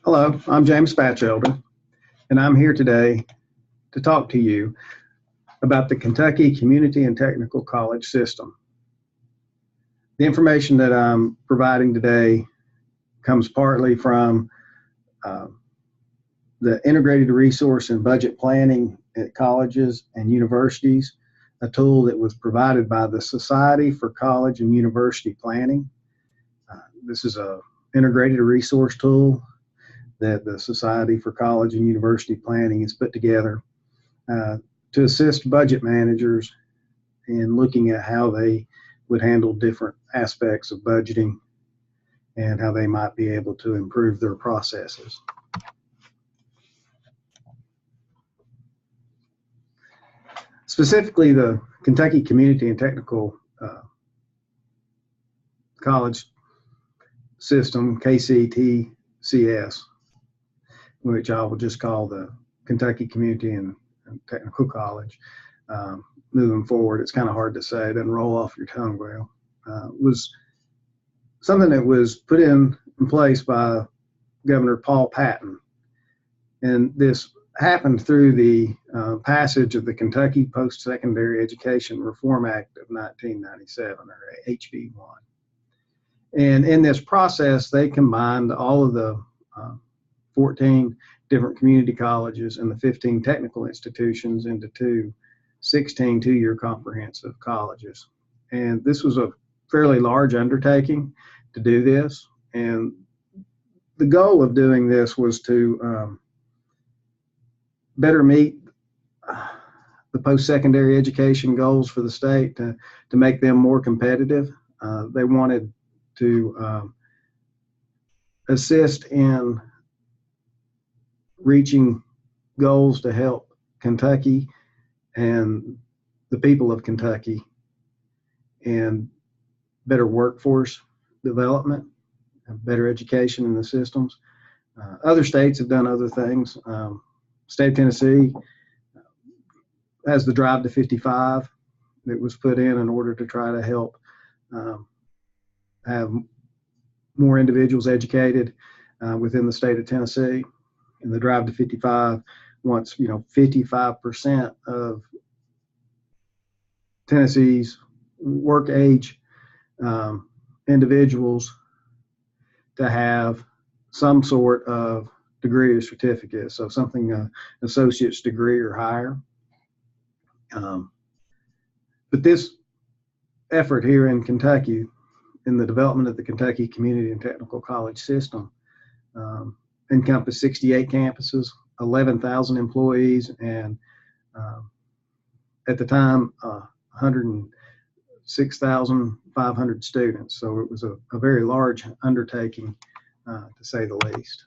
Hello, I'm James Batchelder, and I'm here today to talk to you about the Kentucky Community and Technical College system. The information that I'm providing today comes partly from uh, the Integrated Resource and Budget Planning at colleges and universities, a tool that was provided by the Society for College and University Planning. This is an integrated resource tool that the Society for College and University Planning has put together uh, to assist budget managers in looking at how they would handle different aspects of budgeting and how they might be able to improve their processes. Specifically, the Kentucky Community and Technical College system, KCTCS, which I will just call the Kentucky Community and Technical College. Moving forward, it's kind of hard to say, it doesn't roll off your tongue well, was something that was put in place by Governor Paul Patton. And this happened through the passage of the Kentucky Post-Secondary Education Reform Act of 1997, or HB 1. And in this process, they combined all of the 14 different community colleges and the 15 technical institutions into 16 two-year comprehensive colleges. And this was a fairly large undertaking to do this. And the goal of doing this was to better meet the post-secondary education goals for the state, to make them more competitive. They wanted to assist in reaching goals to help Kentucky and the people of Kentucky and better workforce development, better education in the systems. Other states have done other things. State of Tennessee has the Drive to 55 that was put in order to try to help have more individuals educated within the state of Tennessee. And the Drive to 55 wants, 55% of Tennessee's work age individuals to have some sort of degree or certificate, so something associate's degree or higher. But this effort here in Kentucky, in the development of the Kentucky Community and Technical College system, encompassed 68 campuses, 11,000 employees, and at the time, 106,500 students. So it was a very large undertaking, to say the least.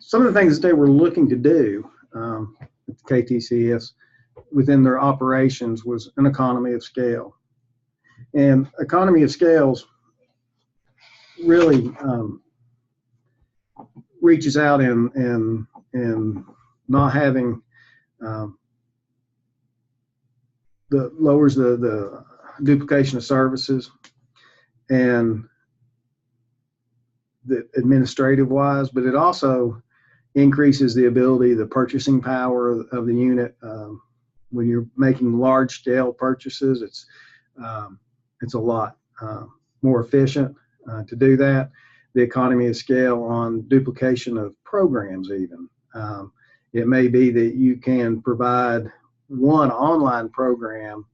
Some of the things that they were looking to do at the KTCS within their operations was an economy of scale. And economy of scales really reaches out in not having lowers the duplication of services and the administrative wise, but it also increases the ability, the purchasing power of the unit. When you're making large scale purchases, it's a lot more efficient to do that. The economy of scale on duplication of programs even. It may be that you can provide one online program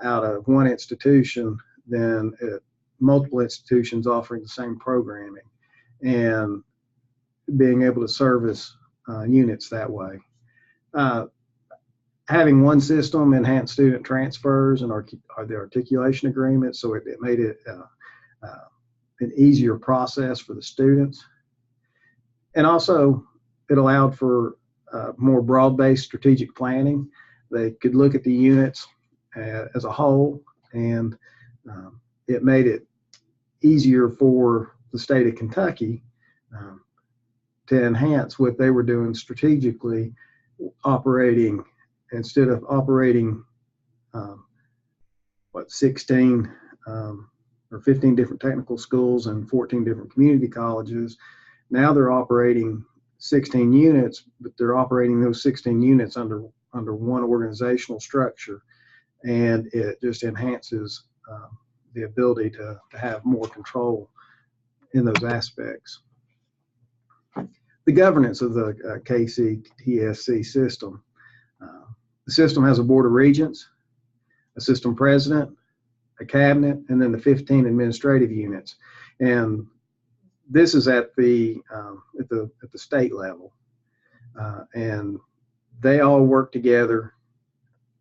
out of one institution than at multiple institutions offering the same programming, and being able to service units that way. Having one system enhanced student transfers and the articulation agreement, so it made it an easier process for the students. And also, it allowed for more broad-based strategic planning. They could look at the units as a whole, and it made it easier for the state of Kentucky to enhance what they were doing strategically, operating, instead of operating 16 or 15 different technical schools and 14 different community colleges, Now they're operating 16 units, but they're operating those 16 units under one organizational structure, and it just enhances the ability to have more control in those aspects. The governance of the KCTSC system. The system has a board of regents, a system president, a cabinet, and then the 15 administrative units. And this is at the state level, and they all work together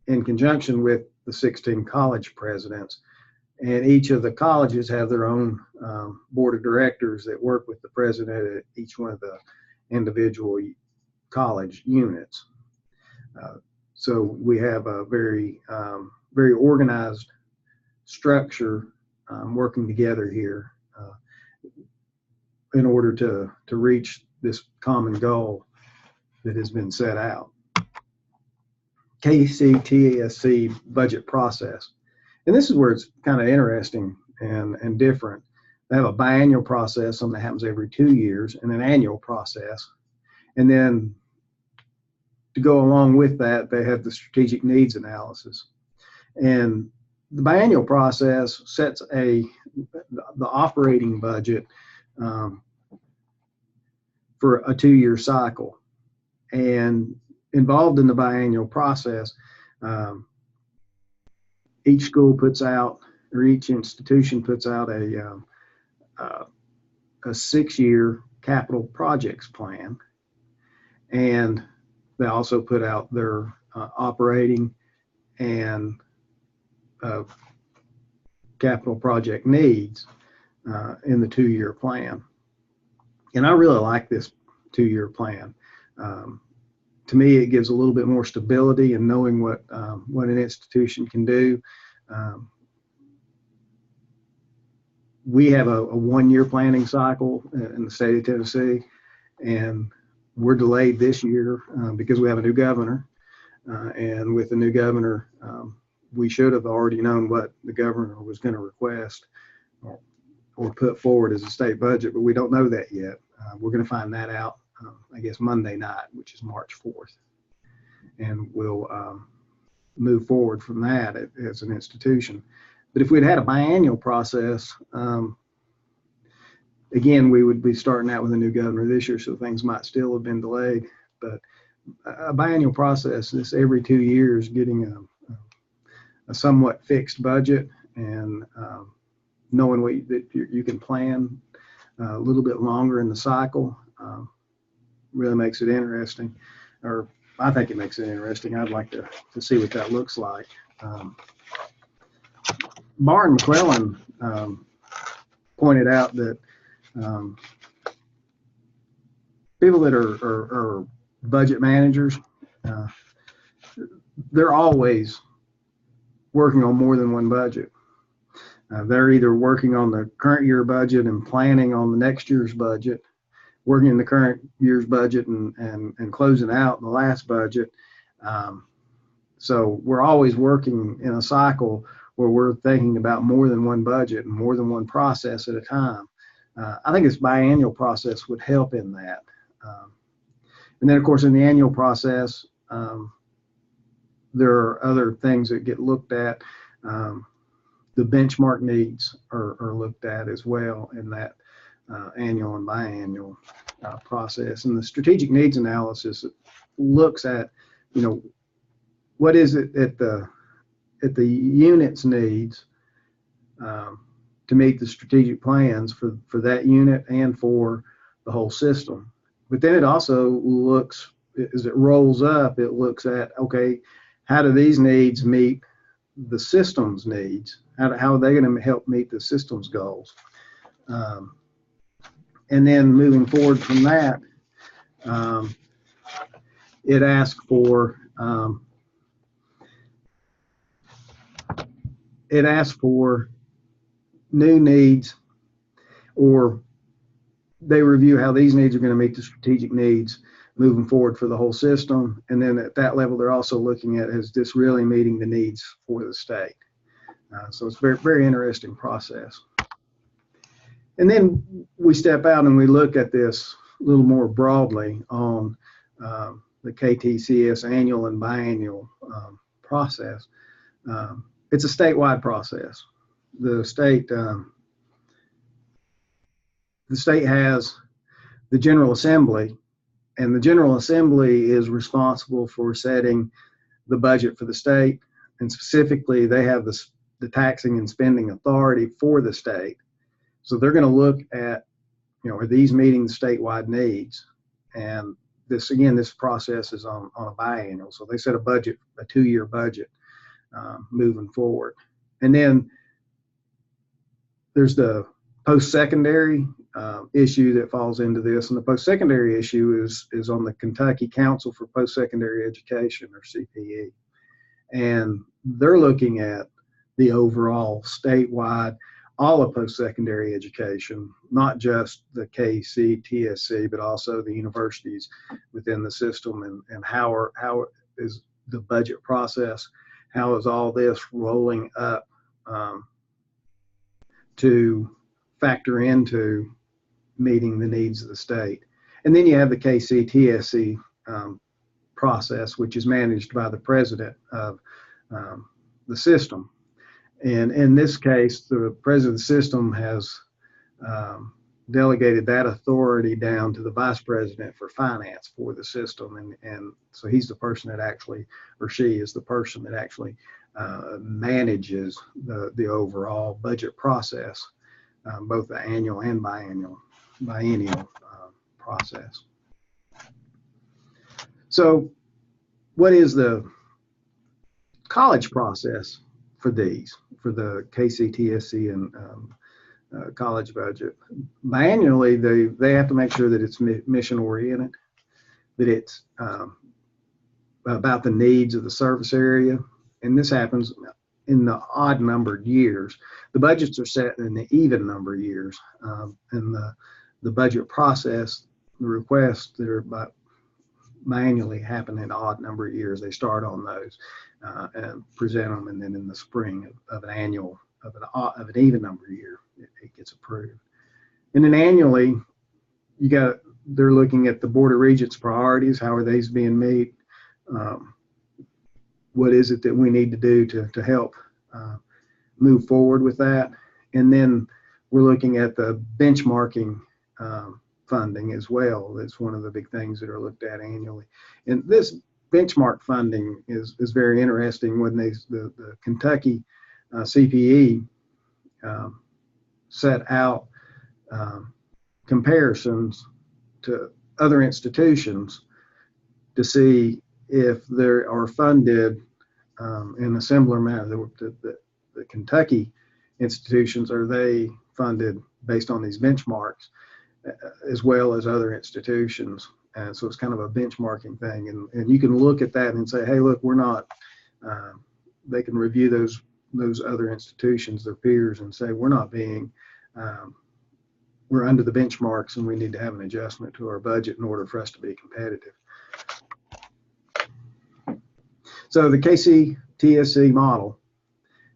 in conjunction with the 16 college presidents. And each of the colleges have their own board of directors that work with the president at each one of the individual college units. So we have a very organized structure working together here in order to reach this common goal that has been set out. KCTSC budget process. And this is where it's kind of interesting and different. They have a biannual process, something that happens every 2 years, and an annual process. And then to go along with that, they have the strategic needs analysis. And the biannual process sets the operating budget for a 2-year cycle. And involved in the biannual process, each school puts out, or each institution puts out a 6-year capital projects plan, and they also put out their operating and capital project needs in the 2-year plan. And I really like this 2-year plan. To me, it gives a little bit more stability in knowing what an institution can do. We have a 1-year planning cycle in the state of Tennessee, and we're delayed this year because we have a new governor. And with the new governor, we should have already known what the governor was going to request or put forward as a state budget, but we don't know that yet. We're going to find that out, I guess, Monday night, which is March 4th. And we'll move forward from that as an institution. But if we'd had a biannual process, again, we would be starting out with a new governor this year, so things might still have been delayed. But a biannual process is every 2 years getting a somewhat fixed budget and knowing that you can plan a little bit longer in the cycle really makes it interesting, or I think it makes it interesting. I'd like to see what that looks like. Barr and McClellan pointed out that people that are budget managers, they're always working on more than one budget. They're either working on the current year budget and planning on the next year's budget, working in the current year's budget and closing out the last budget. So we're always working in a cycle where we're thinking about more than one budget and more than one process at a time. I think this biannual process would help in that. And then, of course, in the annual process, there are other things that get looked at. The benchmark needs are looked at as well in that annual and biannual process. And the strategic needs analysis looks at, what is it at the unit's needs to meet the strategic plans for that unit and for the whole system. But then it also looks, as it rolls up, it looks at, okay, how do these needs meet the system's needs? How are they going to help meet the system's goals? And then moving forward from that, it asks for new needs, or they review how these needs are going to meet the strategic needs moving forward for the whole system. And then at that level, they're also looking at, is this really meeting the needs for the state? So it's a very, very interesting process. And then we step out and we look at this little more broadly on the KTCS annual and biannual process. It's a statewide process. The state has the General Assembly, and the General Assembly is responsible for setting the budget for the state, and specifically they have the taxing and spending authority for the state. So they're going to look at, are these meeting statewide needs? And this process is on a biannual. So they set a budget, a 2-year budget moving forward. And then there's the post-secondary issue that falls into this. And the post-secondary issue is on the Kentucky Council for Post-Secondary Education, or CPE. And they're looking at the overall statewide, all of post-secondary education, not just the KC, TSC, but also the universities within the system, and how is the budget process, how is all this rolling up to factor into meeting the needs of the state. And then you have the KC, TSC process, which is managed by the president of the system. And in this case, the president of the system has delegated that authority down to the vice president for finance for the system. And so he's the person that actually, or she is the person that actually manages the overall budget process, both the annual and biennial process. So what is the college process for these, for the KCTSC and college budget? Biannually, they have to make sure that it's mission oriented, that it's about the needs of the service area. And this happens in the odd numbered years. The budgets are set in the even number of years. And the budget process, the requests that are biannually happen in odd number of years. They start on those and present them, and then in the spring of an annual, of an even number of year, it gets approved. And then annually, they're looking at the Board of Regents priorities. How are these being met? What is it that we need to do to help move forward with that? And then we're looking at the benchmarking funding as well. That's one of the big things that are looked at annually. And this benchmark funding is very interesting. When the Kentucky CPE set out comparisons to other institutions to see if they are funded in a similar manner. The Kentucky institutions, are they funded based on these benchmarks as well as other institutions? And so it's kind of a benchmarking thing. And you can look at that and say, hey, look, we're not, they can review those other institutions, their peers, and say, we're not being, we're under the benchmarks, and we need to have an adjustment to our budget in order for us to be competitive. So the KCTSC model,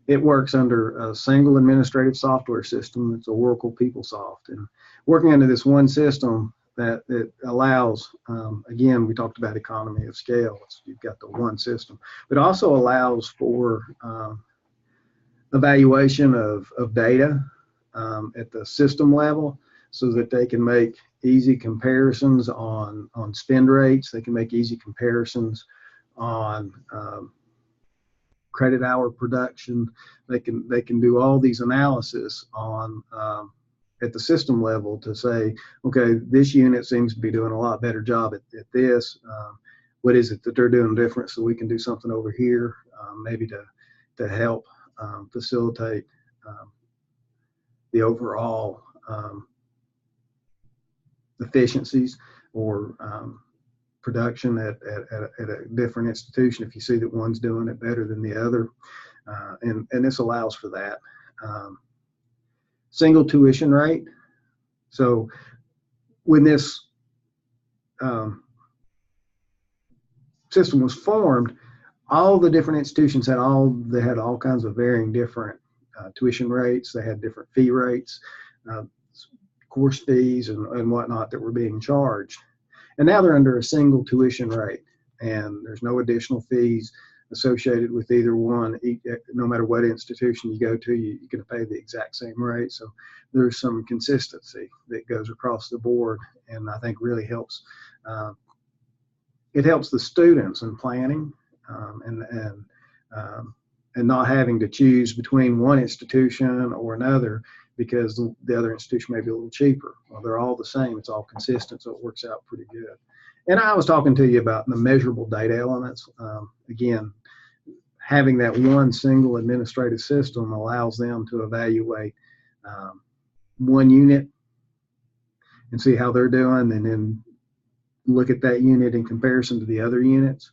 it works under a single administrative software system. It's a Oracle PeopleSoft. And working under this one system, that it allows, again, we talked about economy of scale. You've got the one system, but also allows for evaluation of data at the system level, so that they can make easy comparisons on spend rates. They can make easy comparisons on credit hour production. They can do all these analysis on at the system level to say, okay, this unit seems to be doing a lot better job at this. What is it that they're doing different, so we can do something over here, maybe to help facilitate the overall efficiencies or production at a different institution, if you see that one's doing it better than the other. And this allows for that. Single tuition rate. So when this system was formed, all the different institutions had all kinds of varying different tuition rates. They had different fee rates. course fees and whatnot that were being charged. And now they're under a single tuition rate, and there's no additional fees associated with either one. No matter what institution you go to, you're going to pay the exact same rate. So there's some consistency that goes across the board, and I think really helps. It helps the students in planning, and not having to choose between one institution or another because the other institution may be a little cheaper. Well, they're all the same. It's all consistent, so it works out pretty good. And I was talking to you about the measurable data elements. Again, having that one single administrative system allows them to evaluate one unit and see how they're doing, and then look at that unit in comparison to the other units,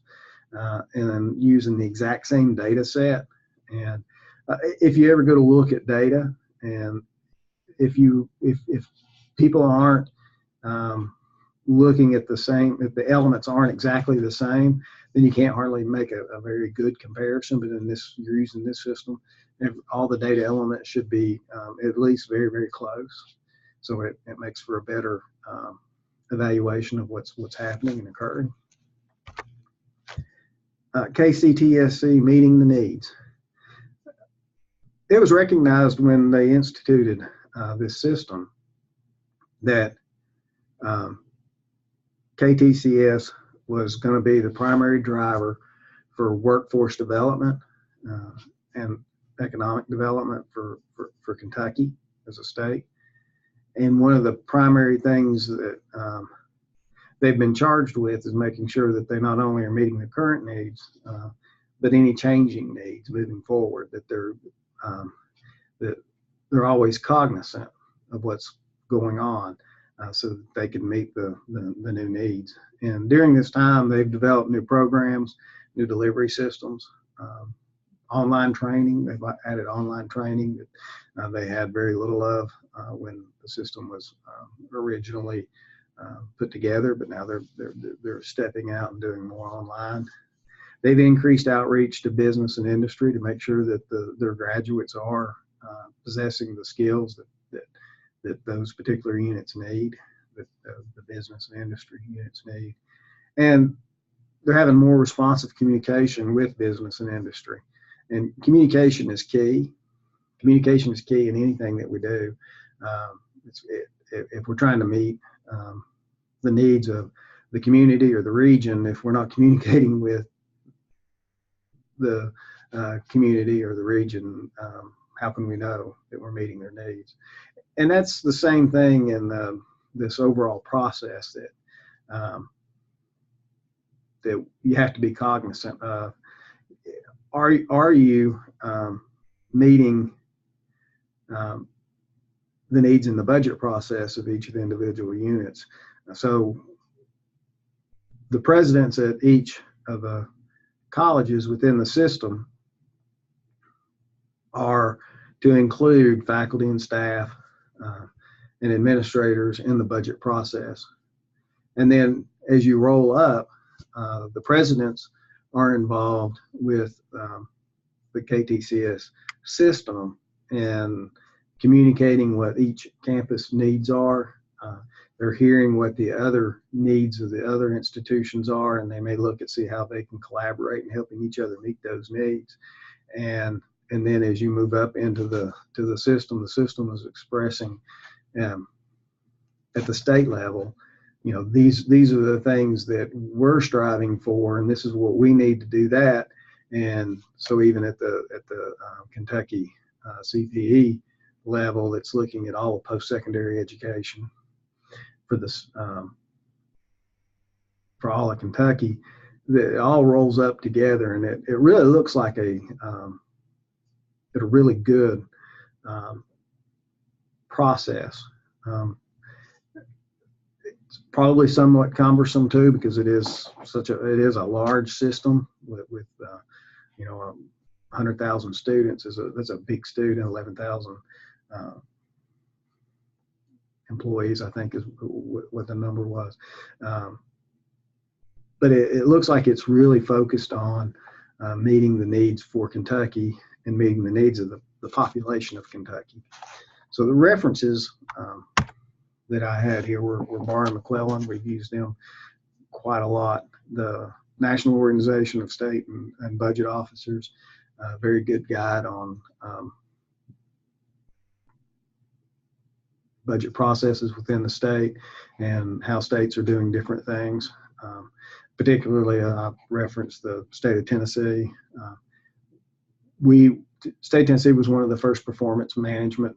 and then using the exact same data set. And if you ever go to look at data, and if people aren't looking at the same, if the elements aren't exactly the same, then you can't hardly make a very good comparison. But in this, you're using this system, all the data elements should be at least very, very close. So it makes for a better evaluation of what's happening and occurring. KCTSC, meeting the needs. It was recognized when they instituted this system that KTCS was going to be the primary driver for workforce development and economic development for Kentucky as a state. And one of the primary things that they've been charged with is making sure that they not only are meeting the current needs, but any changing needs moving forward, that they're always cognizant of what's going on, so that they can meet the new needs. And during this time, they've developed new programs, new delivery systems, online training. They've added online training that they had very little of when the system was originally put together, but now they're stepping out and doing more online. They've increased outreach to business and industry to make sure that their graduates are possessing the skills that those particular units need, that the business and industry units need. And they're having more responsive communication with business and industry. And communication is key. Communication is key in anything that we do. If we're trying to meet the needs of the community or the region, if we're not communicating with the community or the region, how can we know that we're meeting their needs? And that's the same thing in this overall process that you have to be cognizant of. Are you meeting the needs in the budget process of each of the individual units? So the presidents at each of the colleges within the system are to include faculty and staff and administrators in the budget process. And then as you roll up, the presidents are involved with the KTCS system and communicating what each campus needs are. They're hearing what the other needs of the other institutions are, and they may look and see how they can collaborate and helping each other meet those needs. And then as you move up into the system is expressing at the state level, you know, these are the things that we're striving for, and this is what we need to do that. And so even at the Kentucky CPE level, it's looking at all post-secondary education for this for all of Kentucky. It all rolls up together, and it really looks like a really good process. It's probably somewhat cumbersome too, because it is a large system with 100,000 students. That's a big student. 11,000 employees, I think, is what the number was. But it looks like it's really focused on meeting the needs for Kentucky and meeting the needs of the population of Kentucky. So the references that I had here were Barr and McClellan. We've used them quite a lot. The National Organization of State and Budget Officers, very good guide on budget processes within the state and how states are doing different things. Particularly, I referenced the state of Tennessee. State of Tennessee was one of the first performance management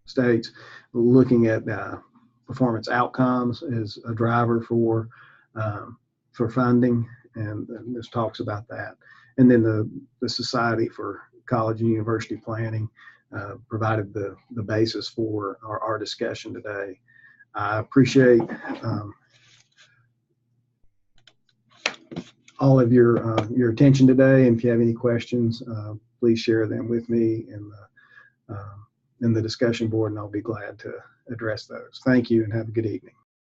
states looking at performance outcomes as a driver for funding, and this talks about that. And then the Society for College and University Planning provided the basis for our discussion today. I appreciate all of your attention today, and if you have any questions, please share them with me in the discussion board, and I'll be glad to address those. Thank you, and have a good evening.